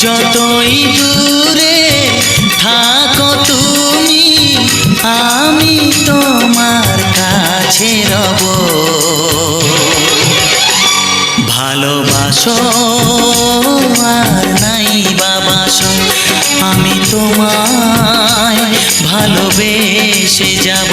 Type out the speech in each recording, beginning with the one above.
যতই দূরে থাকো তুমি, আমি তোমার কাছে রব। ভালোবাসো আর নাই বাবাসো, আমি তোমায় ভালোবেসে যাব।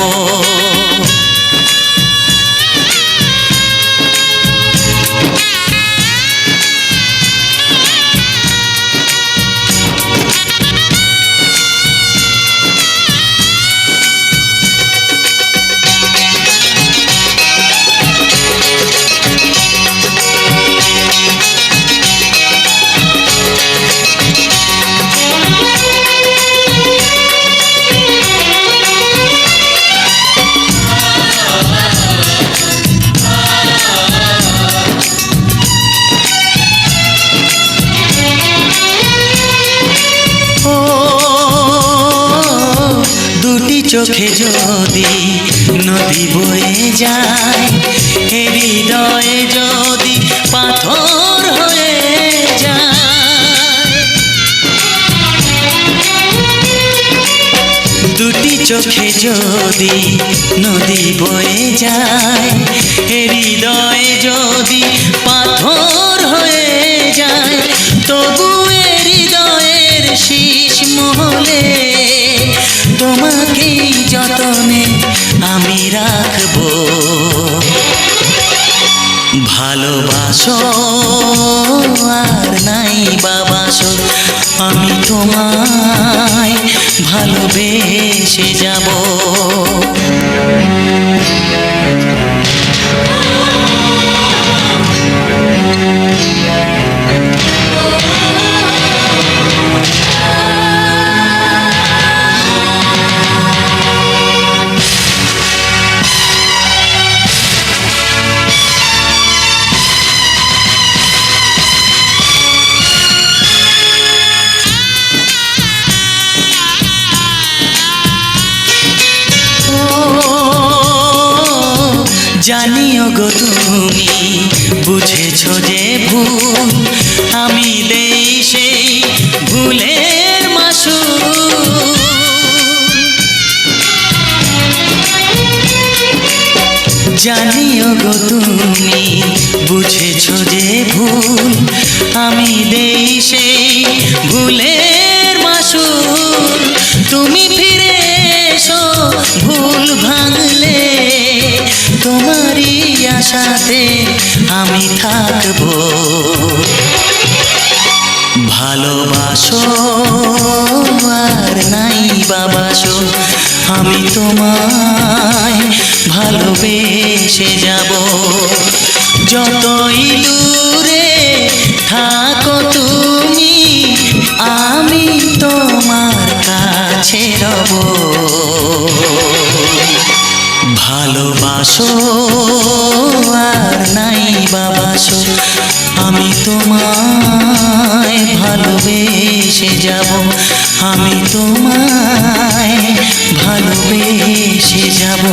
চোখে যদি নদী বয়ে যায়, হৃদয়ে যদি পাথর হয়ে যায়। দুটি চোখে যদি নদী বয়ে যায়, হৃদয়ে যদি পাথর হয়ে যায়, তবু হৃদয়ের শীষ মহলে তোমাকে যতনে আমি রাখবো। ভালোবাসো আর নাই বাবাসো, আমি তোমায় ভালোবেসে যাব। জানিও গো তুমি বুঝেছো যে ভুল, আমি দেই সেই ভুলের মাসুল। জানিও গো তুমি বুঝেছো যে ভুল, আমি দেই সেই ভুলের মাসুল। তুমি ফিরে এসো ভুল ভাঙলে, তোমারই আশাতে আমি থাকবো। ভালোবাসো আর নাই বাবাসো, আমি তোমায় ভালোবেসে যাব। যতই দূরে থাকো তুমি, আমি তোমার কাছে রব। ভালোবাসো আর নাই বাবাসো, আমি তোমায় ভালোবেসে যাব। আমি তোমায় ভালোবেসে যাব।